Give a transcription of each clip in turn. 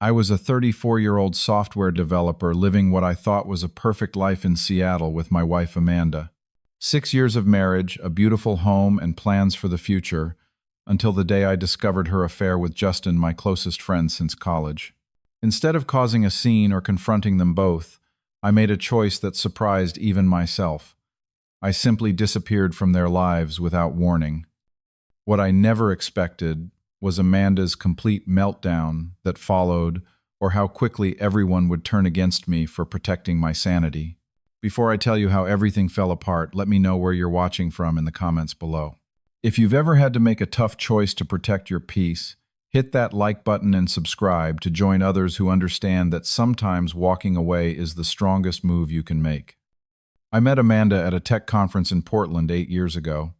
I was a 34-year-old software developer living what I thought was a perfect life in Seattle with my wife Amanda. 6 years of marriage, a beautiful home, and plans for the future, until the day I discovered her affair with Justin, my closest friend since college. Instead of causing a scene or confronting them both, I made a choice that surprised even myself. I simply disappeared from their lives without warning. What I never expected was Amanda's complete meltdown that followed, or how quickly everyone would turn against me for protecting my sanity. Before I tell you how everything fell apart, let me know where you're watching from in the comments below. If you've ever had to make a tough choice to protect your peace, hit that like button and subscribe to join others who understand that sometimes walking away is the strongest move you can make. I met Amanda at a tech conference in Portland 8 years ago.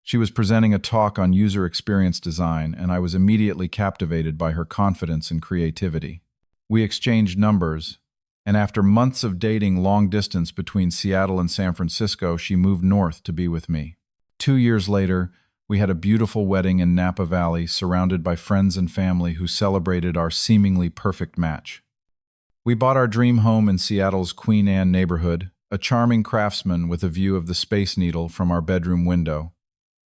She was presenting a talk on user experience design, and I was immediately captivated by her confidence and creativity. We exchanged numbers, and after months of dating long distance between Seattle and San Francisco, she moved north to be with me. 2 years later, we had a beautiful wedding in Napa Valley, surrounded by friends and family who celebrated our seemingly perfect match. We bought our dream home in Seattle's Queen Anne neighborhood, a charming craftsman with a view of the Space Needle from our bedroom window.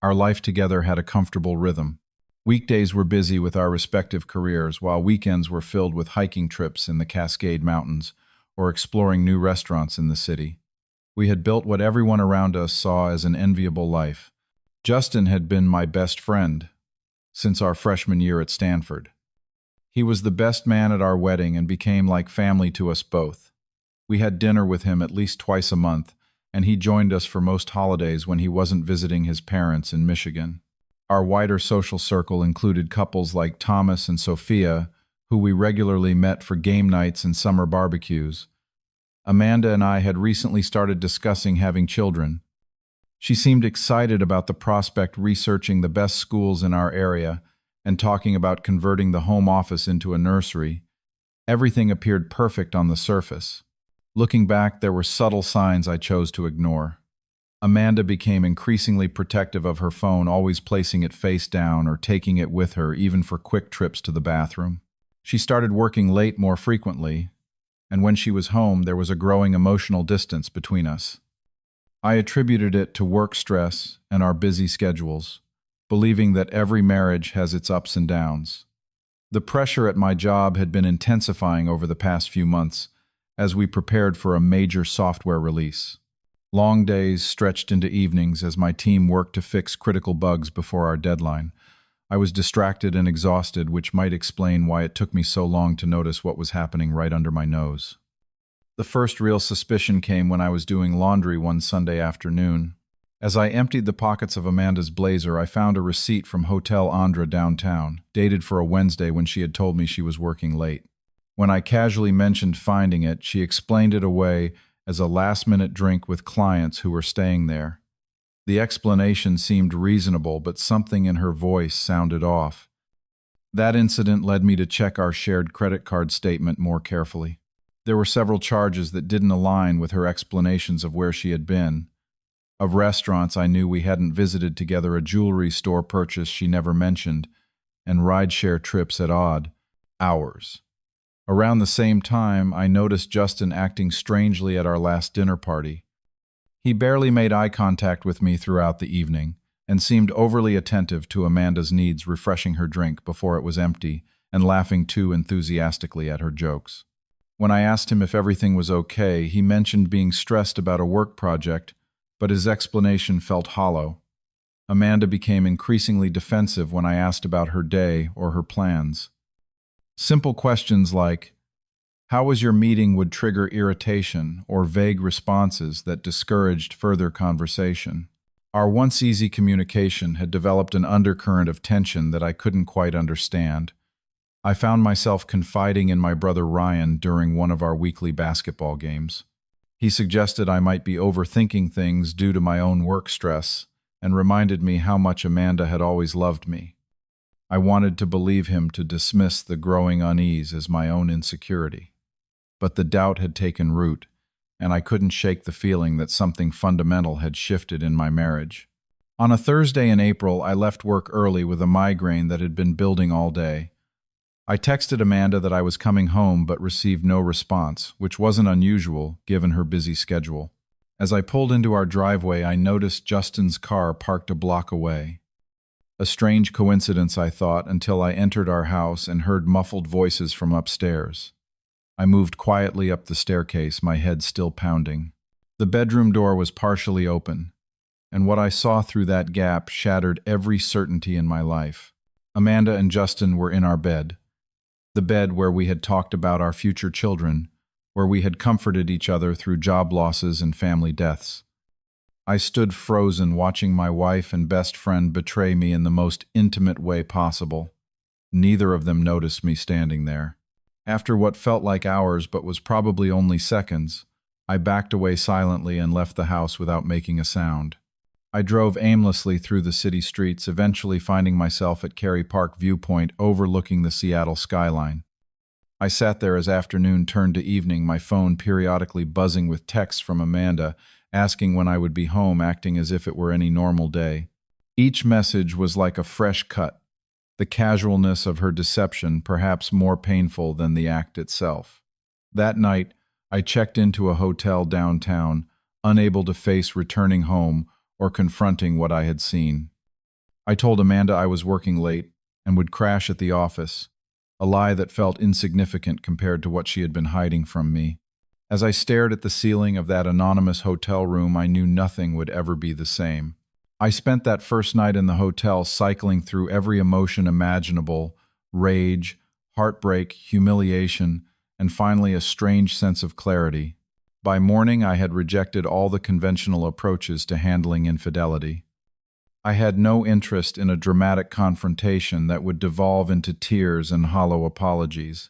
Our life together had a comfortable rhythm. Weekdays were busy with our respective careers, while weekends were filled with hiking trips in the Cascade Mountains or exploring new restaurants in the city. We had built what everyone around us saw as an enviable life. Justin had been my best friend since our freshman year at Stanford. He was the best man at our wedding and became like family to us both. We had dinner with him at least twice a month, and he joined us for most holidays when he wasn't visiting his parents in Michigan. Our wider social circle included couples like Thomas and Sophia, who we regularly met for game nights and summer barbecues. Amanda and I had recently started discussing having children. She seemed excited about the prospect, researching the best schools in our area and talking about converting the home office into a nursery. Everything appeared perfect on the surface. Looking back, there were subtle signs I chose to ignore. Amanda became increasingly protective of her phone, always placing it face down or taking it with her, even for quick trips to the bathroom. She started working late more frequently, and when she was home, there was a growing emotional distance between us. I attributed it to work stress and our busy schedules, believing that every marriage has its ups and downs. The pressure at my job had been intensifying over the past few months as we prepared for a major software release. Long days stretched into evenings as my team worked to fix critical bugs before our deadline. I was distracted and exhausted, which might explain why it took me so long to notice what was happening right under my nose. The first real suspicion came when I was doing laundry one Sunday afternoon. As I emptied the pockets of Amanda's blazer, I found a receipt from Hotel Andra downtown, dated for a Wednesday when she had told me she was working late. When I casually mentioned finding it, she explained it away as a last-minute drink with clients who were staying there. The explanation seemed reasonable, but something in her voice sounded off. That incident led me to check our shared credit card statement more carefully. There were several charges that didn't align with her explanations of where she had been. Of restaurants I knew we hadn't visited together, a jewelry store purchase she never mentioned, and rideshare trips at odd hours. Around the same time, I noticed Justin acting strangely at our last dinner party. He barely made eye contact with me throughout the evening and seemed overly attentive to Amanda's needs, refreshing her drink before it was empty and laughing too enthusiastically at her jokes. When I asked him if everything was okay, he mentioned being stressed about a work project, but his explanation felt hollow. Amanda became increasingly defensive when I asked about her day or her plans. Simple questions like, "How was your meeting?" would trigger irritation or vague responses that discouraged further conversation. Our once easy communication had developed an undercurrent of tension that I couldn't quite understand. I found myself confiding in my brother Ryan during one of our weekly basketball games. He suggested I might be overthinking things due to my own work stress and reminded me how much Amanda had always loved me. I wanted to believe him, to dismiss the growing unease as my own insecurity. But the doubt had taken root, and I couldn't shake the feeling that something fundamental had shifted in my marriage. On a Thursday in April, I left work early with a migraine that had been building all day. I texted Amanda that I was coming home but received no response, which wasn't unusual given her busy schedule. As I pulled into our driveway, I noticed Justin's car parked a block away. A strange coincidence, I thought, until I entered our house and heard muffled voices from upstairs. I moved quietly up the staircase, my head still pounding. The bedroom door was partially open, and what I saw through that gap shattered every certainty in my life. Amanda and Justin were in our bed, the bed where we had talked about our future children, where we had comforted each other through job losses and family deaths. I stood frozen, watching my wife and best friend betray me in the most intimate way possible. Neither of them noticed me standing there. After what felt like hours but was probably only seconds, I backed away silently and left the house without making a sound. I drove aimlessly through the city streets, eventually finding myself at Cary Park Viewpoint overlooking the Seattle skyline. I sat there as afternoon turned to evening, my phone periodically buzzing with texts from Amanda, asking when I would be home, acting as if it were any normal day. Each message was like a fresh cut, the casualness of her deception perhaps more painful than the act itself. That night, I checked into a hotel downtown, unable to face returning home or confronting what I had seen. I told Amanda I was working late and would crash at the office, a lie that felt insignificant compared to what she had been hiding from me. As I stared at the ceiling of that anonymous hotel room, I knew nothing would ever be the same. I spent that first night in the hotel cycling through every emotion imaginable: rage, heartbreak, humiliation, and finally a strange sense of clarity. By morning, I had rejected all the conventional approaches to handling infidelity. I had no interest in a dramatic confrontation that would devolve into tears and hollow apologies.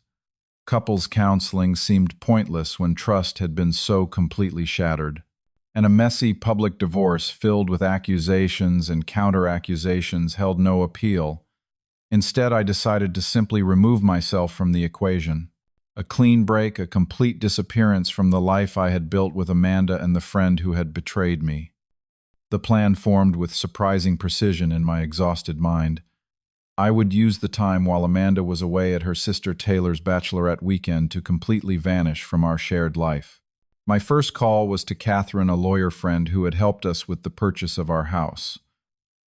Couples counseling seemed pointless when trust had been so completely shattered. And a messy public divorce filled with accusations and counter-accusations held no appeal. Instead, I decided to simply remove myself from the equation. A clean break, a complete disappearance from the life I had built with Amanda and the friend who had betrayed me. The plan formed with surprising precision in my exhausted mind. I would use the time while Amanda was away at her sister Taylor's bachelorette weekend to completely vanish from our shared life. My first call was to Catherine, a lawyer friend who had helped us with the purchase of our house.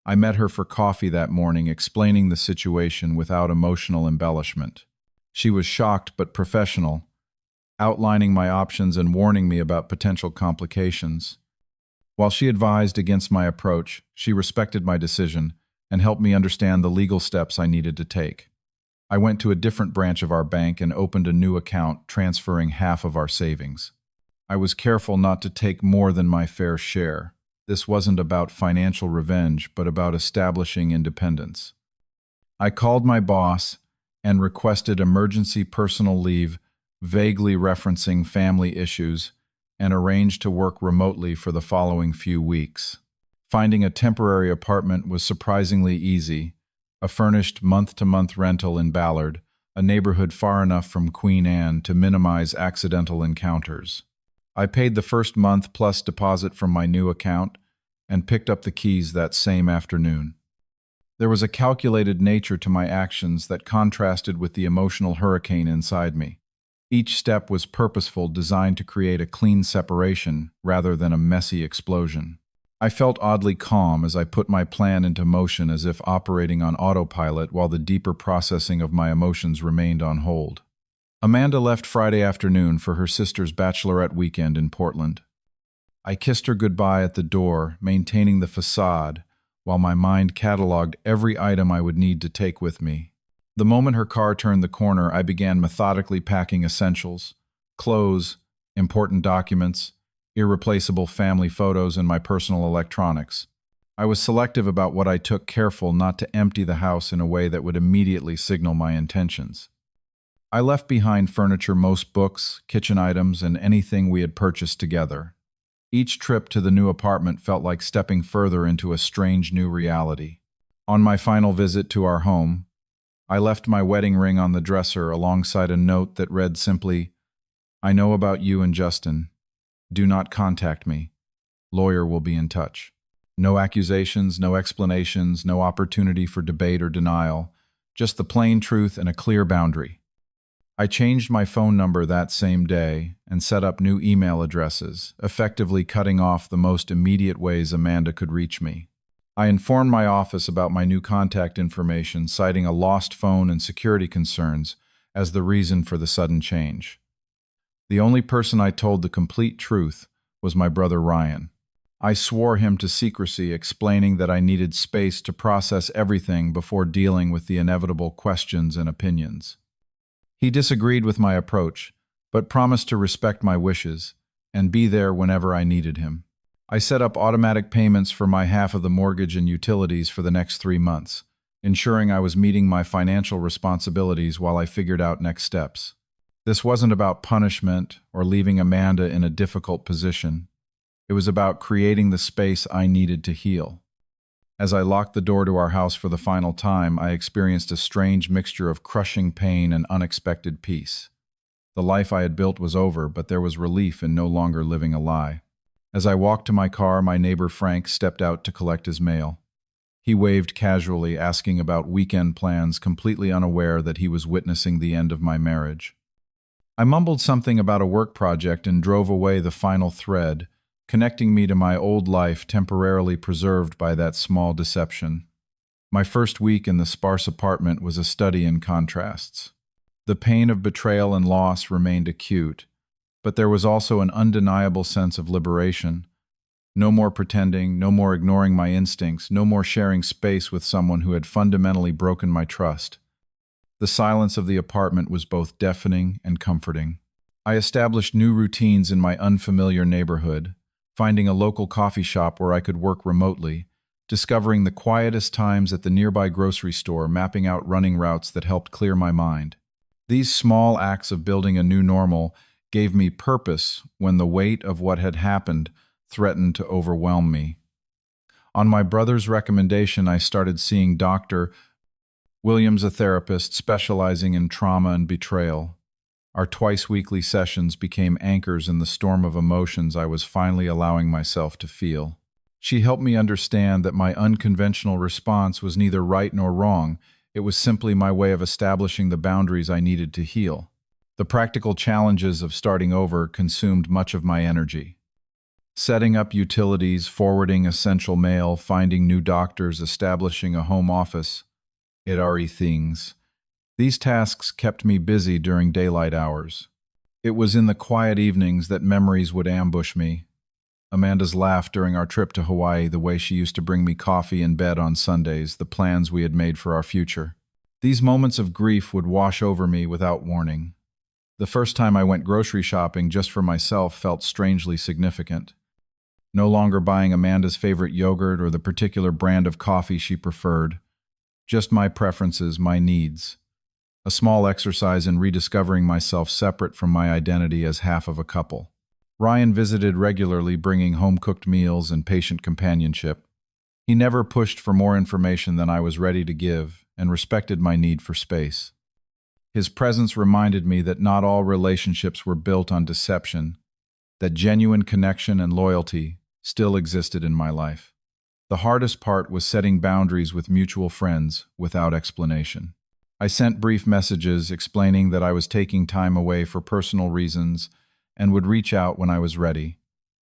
I met her for coffee that morning, explaining the situation without emotional embellishment. She was shocked but professional, outlining my options and warning me about potential complications. While she advised against my approach, she respected my decision and helped me understand the legal steps I needed to take. I went to a different branch of our bank and opened a new account, transferring half of our savings. I was careful not to take more than my fair share. This wasn't about financial revenge, but about establishing independence. I called my boss and requested emergency personal leave, vaguely referencing family issues, and arranged to work remotely for the following few weeks. Finding a temporary apartment was surprisingly easy, a furnished month-to-month rental in Ballard, a neighborhood far enough from Queen Anne to minimize accidental encounters. I paid the first month plus deposit from my new account and picked up the keys that same afternoon. There was a calculated nature to my actions that contrasted with the emotional hurricane inside me. Each step was purposeful, designed to create a clean separation rather than a messy explosion. I felt oddly calm as I put my plan into motion, as if operating on autopilot while the deeper processing of my emotions remained on hold. Amanda left Friday afternoon for her sister's bachelorette weekend in Portland. I kissed her goodbye at the door, maintaining the facade, while my mind cataloged every item I would need to take with me. The moment her car turned the corner, I began methodically packing essentials: clothes, important documents, irreplaceable family photos, and my personal electronics. I was selective about what I took, careful not to empty the house in a way that would immediately signal my intentions. I left behind furniture, most books, kitchen items, and anything we had purchased together. Each trip to the new apartment felt like stepping further into a strange new reality. On my final visit to our home, I left my wedding ring on the dresser alongside a note that read simply, "I know about you and Justin. Do not contact me. Lawyer will be in touch." No accusations, no explanations, no opportunity for debate or denial, just the plain truth and a clear boundary. I changed my phone number that same day and set up new email addresses, effectively cutting off the most immediate ways Amanda could reach me. I informed my office about my new contact information, citing a lost phone and security concerns as the reason for the sudden change. The only person I told the complete truth was my brother Ryan. I swore him to secrecy, explaining that I needed space to process everything before dealing with the inevitable questions and opinions. He disagreed with my approach, but promised to respect my wishes and be there whenever I needed him. I set up automatic payments for my half of the mortgage and utilities for the next 3 months, ensuring I was meeting my financial responsibilities while I figured out next steps. This wasn't about punishment or leaving Amanda in a difficult position. It was about creating the space I needed to heal. As I locked the door to our house for the final time, I experienced a strange mixture of crushing pain and unexpected peace. The life I had built was over, but there was relief in no longer living a lie. As I walked to my car, my neighbor Frank stepped out to collect his mail. He waved casually, asking about weekend plans, completely unaware that he was witnessing the end of my marriage. I mumbled something about a work project and drove away, the final thread, connecting me to my old life temporarily preserved by that small deception. My first week in the sparse apartment was a study in contrasts. The pain of betrayal and loss remained acute, but there was also an undeniable sense of liberation. No more pretending, no more ignoring my instincts, no more sharing space with someone who had fundamentally broken my trust. The silence of the apartment was both deafening and comforting. I established new routines in my unfamiliar neighborhood, finding a local coffee shop where I could work remotely, discovering the quietest times at the nearby grocery store, mapping out running routes that helped clear my mind. These small acts of building a new normal gave me purpose when the weight of what had happened threatened to overwhelm me. On my brother's recommendation, I started seeing Dr. Williams, a therapist specializing in trauma and betrayal. Our twice-weekly sessions became anchors in the storm of emotions I was finally allowing myself to feel. She helped me understand that my unconventional response was neither right nor wrong. It was simply my way of establishing the boundaries I needed to heal. The practical challenges of starting over consumed much of my energy. Setting up utilities, forwarding essential mail, finding new doctors, establishing a home office. Things. These tasks kept me busy during daylight hours. It was in the quiet evenings that memories would ambush me. Amanda's laugh during our trip to Hawaii, the way she used to bring me coffee in bed on Sundays, the plans we had made for our future. These moments of grief would wash over me without warning. The first time I went grocery shopping just for myself felt strangely significant. No longer buying Amanda's favorite yogurt or the particular brand of coffee she preferred. Just my preferences, my needs. A small exercise in rediscovering myself separate from my identity as half of a couple. Ryan visited regularly, bringing home-cooked meals and patient companionship. He never pushed for more information than I was ready to give and respected my need for space. His presence reminded me that not all relationships were built on deception, that genuine connection and loyalty still existed in my life. The hardest part was setting boundaries with mutual friends without explanation. I sent brief messages explaining that I was taking time away for personal reasons and would reach out when I was ready.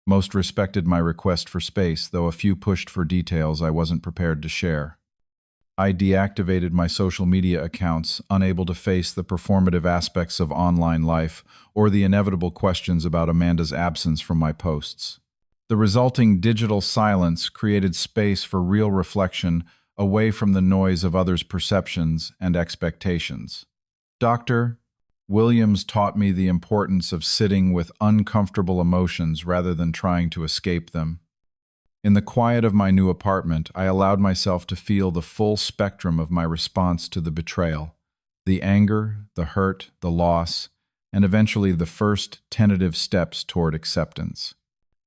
Most respected my request for space, though a few pushed for details I wasn't prepared to share. I deactivated my social media accounts, unable to face the performative aspects of online life or the inevitable questions about Amanda's absence from my posts. The resulting digital silence created space for real reflection away from the noise of others' perceptions and expectations. Dr. Williams taught me the importance of sitting with uncomfortable emotions rather than trying to escape them. In the quiet of my new apartment, I allowed myself to feel the full spectrum of my response to the betrayal, the anger, the hurt, the loss, and eventually the first tentative steps toward acceptance.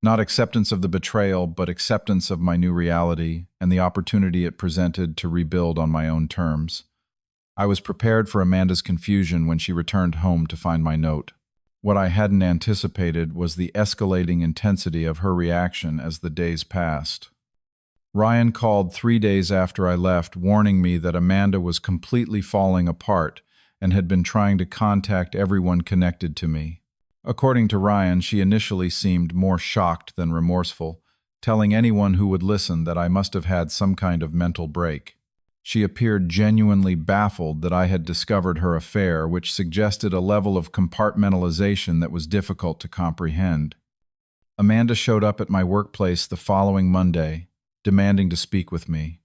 Not acceptance of the betrayal, but acceptance of my new reality and the opportunity it presented to rebuild on my own terms. I was prepared for Amanda's confusion when she returned home to find my note. What I hadn't anticipated was the escalating intensity of her reaction as the days passed. Ryan called 3 days after I left, warning me that Amanda was completely falling apart and had been trying to contact everyone connected to me. According to Ryan, she initially seemed more shocked than remorseful, telling anyone who would listen that I must have had some kind of mental break. She appeared genuinely baffled that I had discovered her affair, which suggested a level of compartmentalization that was difficult to comprehend. Amanda showed up at my workplace the following Monday, demanding to speak with me.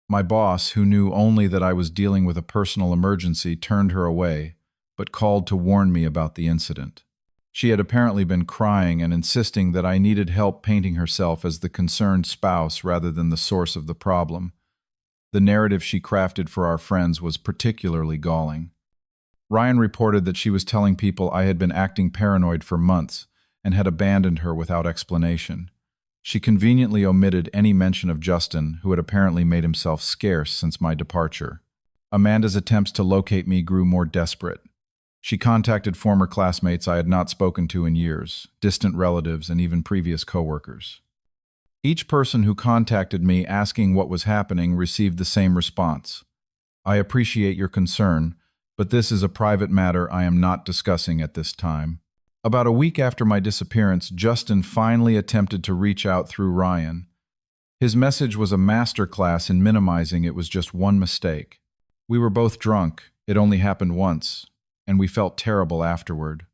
My boss, who knew only that I was dealing with a personal emergency, turned her away, but called to warn me about the incident. She had apparently been crying and insisting that I needed help painting herself as the concerned spouse rather than the source of the problem. The narrative she crafted for our friends was particularly galling. Ryan reported that she was telling people I had been acting paranoid for months and had abandoned her without explanation. She conveniently omitted any mention of Justin, who had apparently made himself scarce since my departure. Amanda's attempts to locate me grew more desperate. She contacted former classmates I had not spoken to in years, distant relatives, and even previous coworkers. Each person who contacted me asking what was happening received the same response. I appreciate your concern, but this is a private matter I am not discussing at this time. About a week after my disappearance, Justin finally attempted to reach out through Ryan. His message was a masterclass in minimizing it was just one mistake. We were both drunk, it only happened once, and we felt terrible afterward.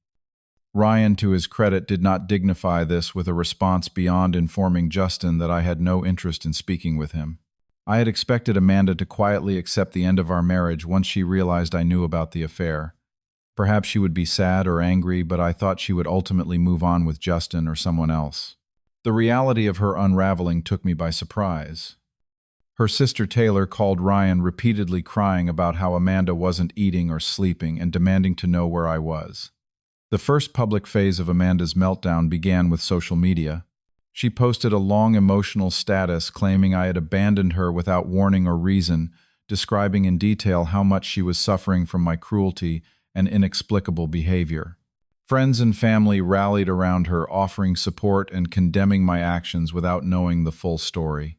Ryan, to his credit, did not dignify this with a response beyond informing Justin that I had no interest in speaking with him. I had expected Amanda to quietly accept the end of our marriage once she realized I knew about the affair. Perhaps she would be sad or angry, but I thought she would ultimately move on with Justin or someone else. The reality of her unraveling took me by surprise. Her sister Taylor called Ryan, repeatedly crying about how Amanda wasn't eating or sleeping and demanding to know where I was. The first public phase of Amanda's meltdown began with social media. She posted a long emotional status claiming I had abandoned her without warning or reason, describing in detail how much she was suffering from my cruelty and inexplicable behavior. Friends and family rallied around her, offering support and condemning my actions without knowing the full story.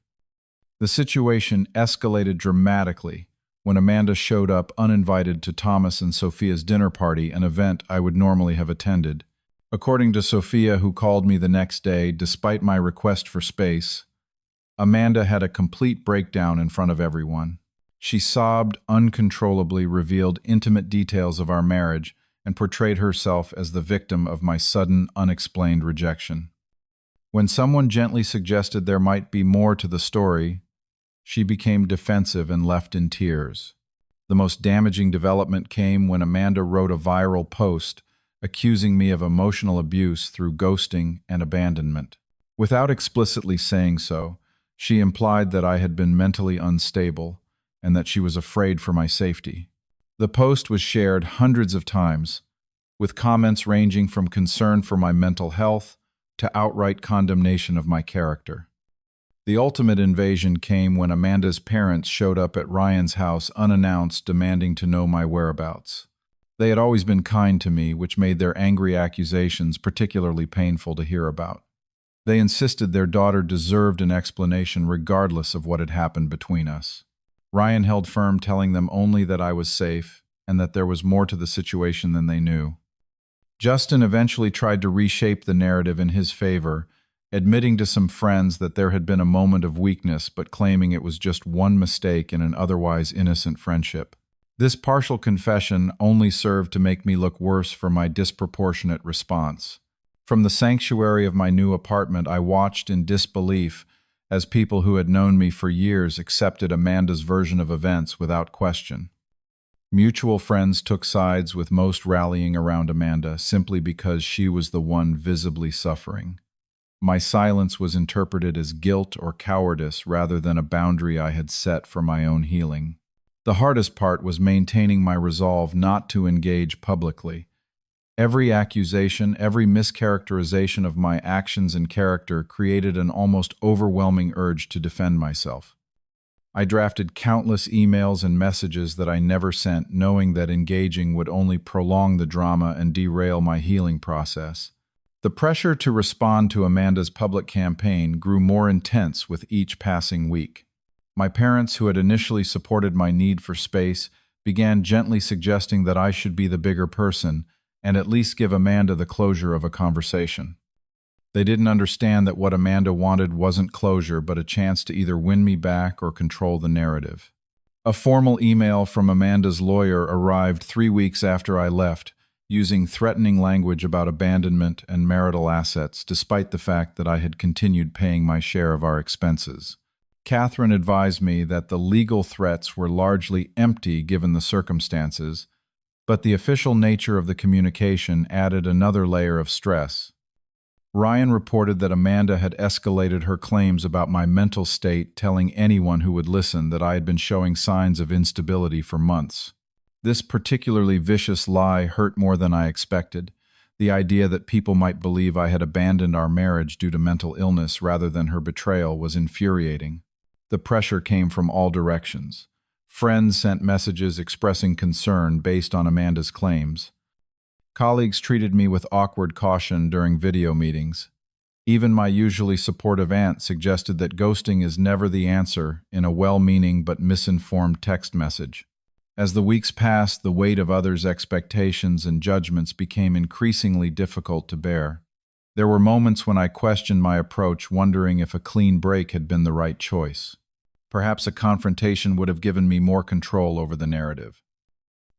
The situation escalated dramatically when Amanda showed up uninvited to Thomas and Sophia's dinner party, an event I would normally have attended. According to Sophia, who called me the next day, despite my request for space, Amanda had a complete breakdown in front of everyone. She sobbed uncontrollably, revealed intimate details of our marriage, and portrayed herself as the victim of my sudden, unexplained rejection. When someone gently suggested there might be more to the story, she became defensive and left in tears. The most damaging development came when Amanda wrote a viral post accusing me of emotional abuse through ghosting and abandonment. Without explicitly saying so, she implied that I had been mentally unstable and that she was afraid for my safety. The post was shared hundreds of times, with comments ranging from concern for my mental health to outright condemnation of my character. The ultimate invasion came when Amanda's parents showed up at Ryan's house unannounced, demanding to know my whereabouts. They had always been kind to me, which made their angry accusations particularly painful to hear about. They insisted their daughter deserved an explanation regardless of what had happened between us. Ryan held firm, telling them only that I was safe and that there was more to the situation than they knew. Justin eventually tried to reshape the narrative in his favor, admitting to some friends that there had been a moment of weakness, but claiming it was just one mistake in an otherwise innocent friendship. This partial confession only served to make me look worse for my disproportionate response. From the sanctuary of my new apartment, I watched in disbelief as people who had known me for years accepted Amanda's version of events without question. Mutual friends took sides, with most rallying around Amanda simply because she was the one visibly suffering. My silence was interpreted as guilt or cowardice rather than a boundary I had set for my own healing. The hardest part was maintaining my resolve not to engage publicly. Every accusation, every mischaracterization of my actions and character created an almost overwhelming urge to defend myself. I drafted countless emails and messages that I never sent, knowing that engaging would only prolong the drama and derail my healing process. The pressure to respond to Amanda's public campaign grew more intense with each passing week. My parents, who had initially supported my need for space, began gently suggesting that I should be the bigger person and at least give Amanda the closure of a conversation. They didn't understand that what Amanda wanted wasn't closure, but a chance to either win me back or control the narrative. A formal email from Amanda's lawyer arrived 3 weeks after I left, using threatening language about abandonment and marital assets, despite the fact that I had continued paying my share of our expenses. Catherine advised me that the legal threats were largely empty given the circumstances, but the official nature of the communication added another layer of stress. Ryan reported that Amanda had escalated her claims about my mental state, telling anyone who would listen that I had been showing signs of instability for months. This particularly vicious lie hurt more than I expected. The idea that people might believe I had abandoned our marriage due to mental illness rather than her betrayal was infuriating. The pressure came from all directions. Friends sent messages expressing concern based on Amanda's claims. Colleagues treated me with awkward caution during video meetings. Even my usually supportive aunt suggested that ghosting is never the answer in a well-meaning but misinformed text message. As the weeks passed, the weight of others' expectations and judgments became increasingly difficult to bear. There were moments when I questioned my approach, wondering if a clean break had been the right choice. Perhaps a confrontation would have given me more control over the narrative.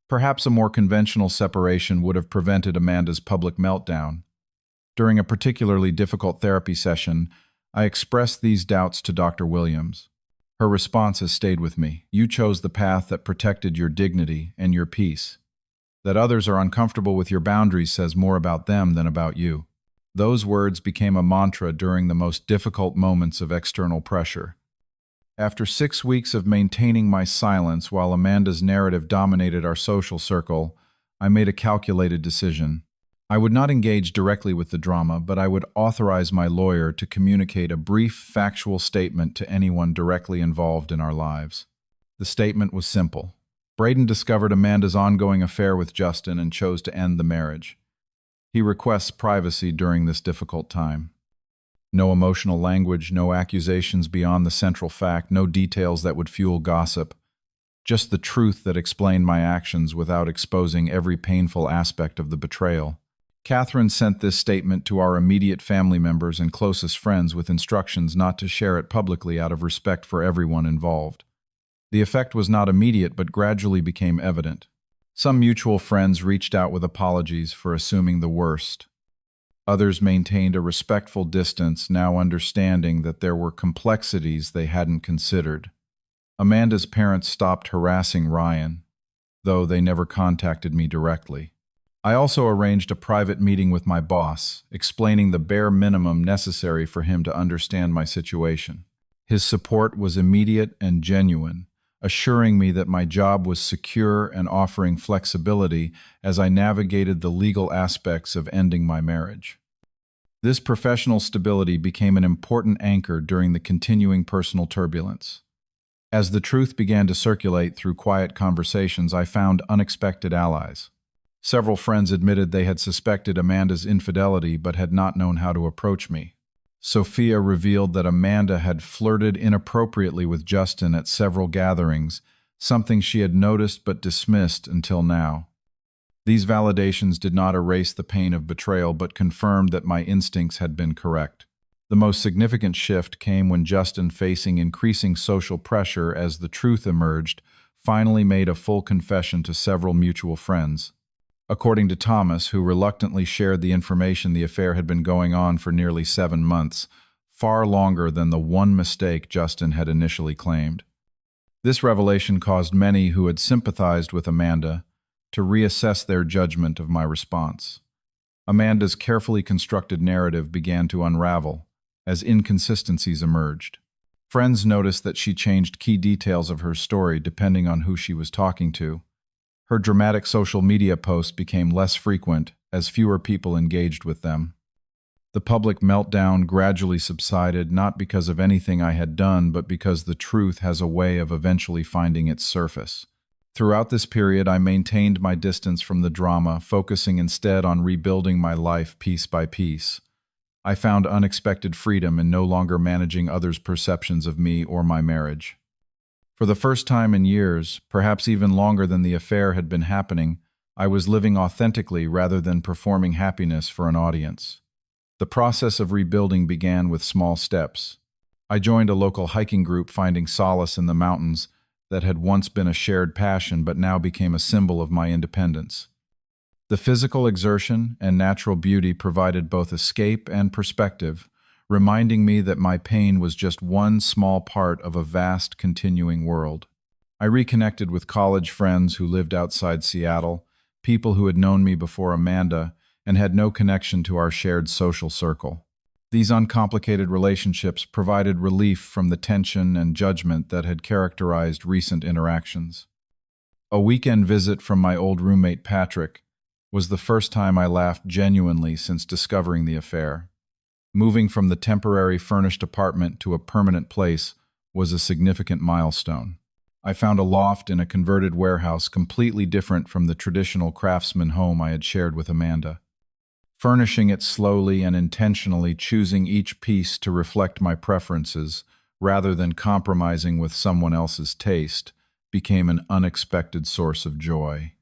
Perhaps a more conventional separation would have prevented Amanda's public meltdown. During a particularly difficult therapy session, I expressed these doubts to Dr. Williams. Her response has stayed with me. You chose the path that protected your dignity and your peace. That others are uncomfortable with your boundaries says more about them than about you. Those words became a mantra during the most difficult moments of external pressure. After 6 weeks of maintaining my silence while Amanda's narrative dominated our social circle, I made a calculated decision. I would not engage directly with the drama, but I would authorize my lawyer to communicate a brief, factual statement to anyone directly involved in our lives. The statement was simple. Braden discovered Amanda's ongoing affair with Justin and chose to end the marriage. He requests privacy during this difficult time. No emotional language, no accusations beyond the central fact, no details that would fuel gossip. Just the truth that explained my actions without exposing every painful aspect of the betrayal. Catherine sent this statement to our immediate family members and closest friends with instructions not to share it publicly out of respect for everyone involved. The effect was not immediate but gradually became evident. Some mutual friends reached out with apologies for assuming the worst. Others maintained a respectful distance, now understanding that there were complexities they hadn't considered. Amanda's parents stopped harassing Ryan, though they never contacted me directly. I also arranged a private meeting with my boss, explaining the bare minimum necessary for him to understand my situation. His support was immediate and genuine, assuring me that my job was secure and offering flexibility as I navigated the legal aspects of ending my marriage. This professional stability became an important anchor during the continuing personal turbulence. As the truth began to circulate through quiet conversations, I found unexpected allies. Several friends admitted they had suspected Amanda's infidelity but had not known how to approach me. Sophia revealed that Amanda had flirted inappropriately with Justin at several gatherings, something she had noticed but dismissed until now. These validations did not erase the pain of betrayal but confirmed that my instincts had been correct. The most significant shift came when Justin, facing increasing social pressure as the truth emerged, finally made a full confession to several mutual friends. According to Thomas, who reluctantly shared the information, the affair had been going on for nearly 7 months, far longer than the one mistake Justin had initially claimed. This revelation caused many who had sympathized with Amanda to reassess their judgment of my response. Amanda's carefully constructed narrative began to unravel as inconsistencies emerged. Friends noticed that she changed key details of her story depending on who she was talking to. Her dramatic social media posts became less frequent as fewer people engaged with them. The public meltdown gradually subsided, not because of anything I had done, but because the truth has a way of eventually finding its surface. Throughout this period, I maintained my distance from the drama, focusing instead on rebuilding my life piece by piece. I found unexpected freedom in no longer managing others' perceptions of me or my marriage. For the first time in years, perhaps even longer than the affair had been happening, I was living authentically rather than performing happiness for an audience. The process of rebuilding began with small steps. I joined a local hiking group, finding solace in the mountains that had once been a shared passion but now became a symbol of my independence. The physical exertion and natural beauty provided both escape and perspective, reminding me that my pain was just one small part of a vast, continuing world. I reconnected with college friends who lived outside Seattle, people who had known me before Amanda and had no connection to our shared social circle. These uncomplicated relationships provided relief from the tension and judgment that had characterized recent interactions. A weekend visit from my old roommate Patrick was the first time I laughed genuinely since discovering the affair. Moving from the temporary furnished apartment to a permanent place was a significant milestone. I found a loft in a converted warehouse completely different from the traditional craftsman home I had shared with Amanda. Furnishing it slowly and intentionally, choosing each piece to reflect my preferences rather than compromising with someone else's taste, became an unexpected source of joy.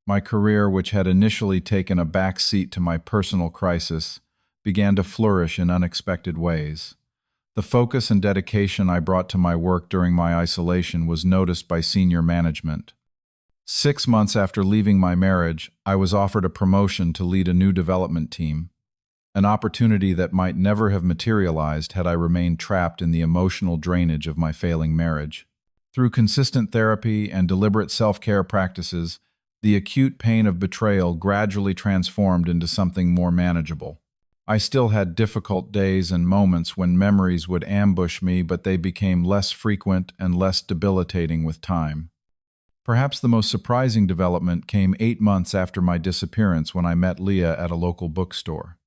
My career, which had initially taken a back seat to my personal crisis, began to flourish in unexpected ways. The focus and dedication I brought to my work during my isolation was noticed by senior management. 6 months after leaving my marriage, I was offered a promotion to lead a new development team, an opportunity that might never have materialized had I remained trapped in the emotional drainage of my failing marriage. Through consistent therapy and deliberate self-care practices, the acute pain of betrayal gradually transformed into something more manageable. I still had difficult days and moments when memories would ambush me, but they became less frequent and less debilitating with time. Perhaps the most surprising development came 8 months after my disappearance when I met Leah at a local bookstore.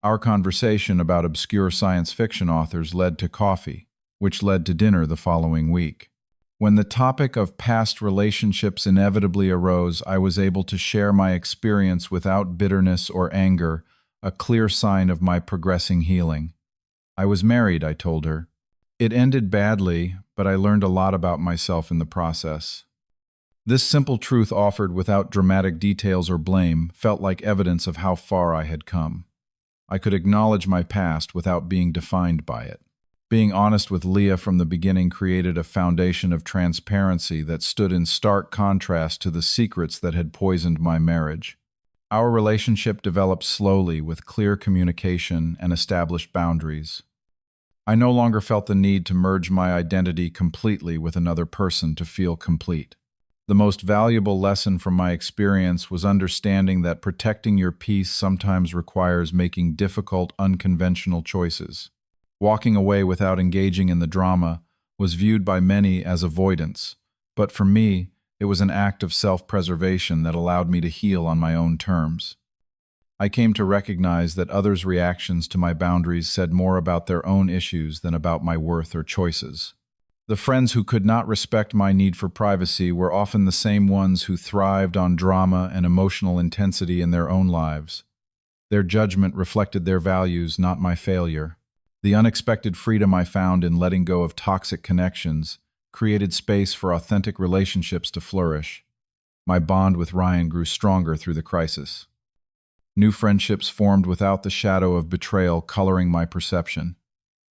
Our conversation about obscure science fiction authors led to coffee, which led to dinner the following week. When the topic of past relationships inevitably arose, I was able to share my experience without bitterness or anger, a clear sign of my progressing healing. I was married, I told her. It ended badly, but I learned a lot about myself in the process. This simple truth, offered without dramatic details or blame, felt like evidence of how far I had come. I could acknowledge my past without being defined by it. Being honest with Leah from the beginning created a foundation of transparency that stood in stark contrast to the secrets that had poisoned my marriage. Our relationship developed slowly with clear communication and established boundaries. I no longer felt the need to merge my identity completely with another person to feel complete. The most valuable lesson from my experience was understanding that protecting your peace sometimes requires making difficult, unconventional choices. Walking away without engaging in the drama was viewed by many as avoidance, but for me, it was an act of self-preservation that allowed me to heal on my own terms. I came to recognize that others' reactions to my boundaries said more about their own issues than about my worth or choices. The friends who could not respect my need for privacy were often the same ones who thrived on drama and emotional intensity in their own lives. Their judgment reflected their values, not my failure. The unexpected freedom I found in letting go of toxic connections created space for authentic relationships to flourish. My bond with Ryan grew stronger through the crisis. New friendships formed without the shadow of betrayal coloring my perception.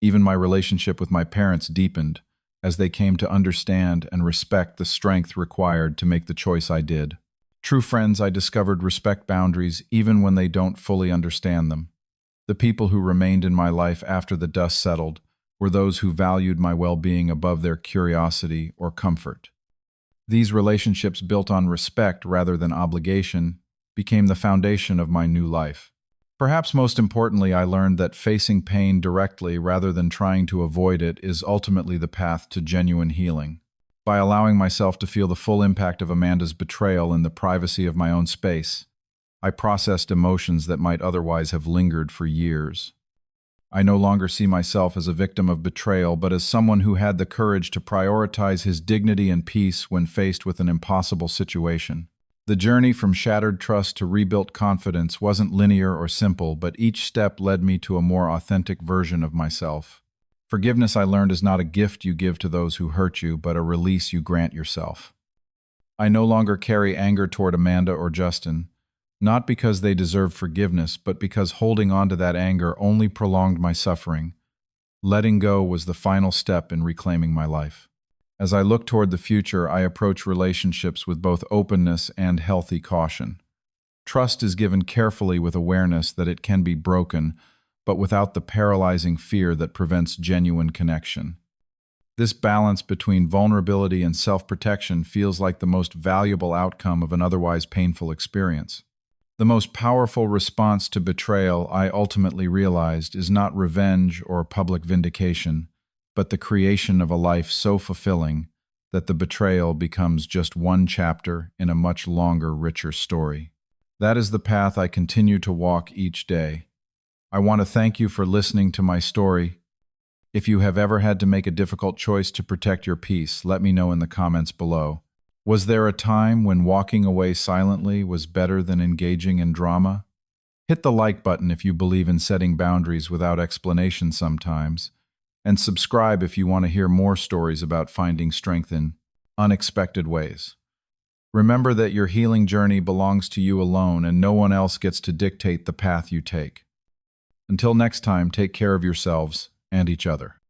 Even my relationship with my parents deepened as they came to understand and respect the strength required to make the choice I did. True friends, I discovered, respect boundaries even when they don't fully understand them. The people who remained in my life after the dust settled were those who valued my well-being above their curiosity or comfort. These relationships, built on respect rather than obligation, became the foundation of my new life. Perhaps most importantly, I learned that facing pain directly rather than trying to avoid it is ultimately the path to genuine healing. By allowing myself to feel the full impact of Amanda's betrayal in the privacy of my own space, I processed emotions that might otherwise have lingered for years. I no longer see myself as a victim of betrayal, but as someone who had the courage to prioritize his dignity and peace when faced with an impossible situation. The journey from shattered trust to rebuilt confidence wasn't linear or simple, but each step led me to a more authentic version of myself. Forgiveness, I learned, is not a gift you give to those who hurt you, but a release you grant yourself. I no longer carry anger toward Amanda or Justin, not because they deserved forgiveness, but because holding on to that anger only prolonged my suffering. Letting go was the final step in reclaiming my life. As I look toward the future, I approach relationships with both openness and healthy caution. Trust is given carefully with awareness that it can be broken, but without the paralyzing fear that prevents genuine connection. This balance between vulnerability and self-protection feels like the most valuable outcome of an otherwise painful experience. The most powerful response to betrayal, I ultimately realized, is not revenge or public vindication, but the creation of a life so fulfilling that the betrayal becomes just one chapter in a much longer, richer story. That is the path I continue to walk each day. I want to thank you for listening to my story. If you have ever had to make a difficult choice to protect your peace, let me know in the comments below. Was there a time when walking away silently was better than engaging in drama? Hit the like button if you believe in setting boundaries without explanation sometimes, and subscribe if you want to hear more stories about finding strength in unexpected ways. Remember that your healing journey belongs to you alone, and no one else gets to dictate the path you take. Until next time, take care of yourselves and each other.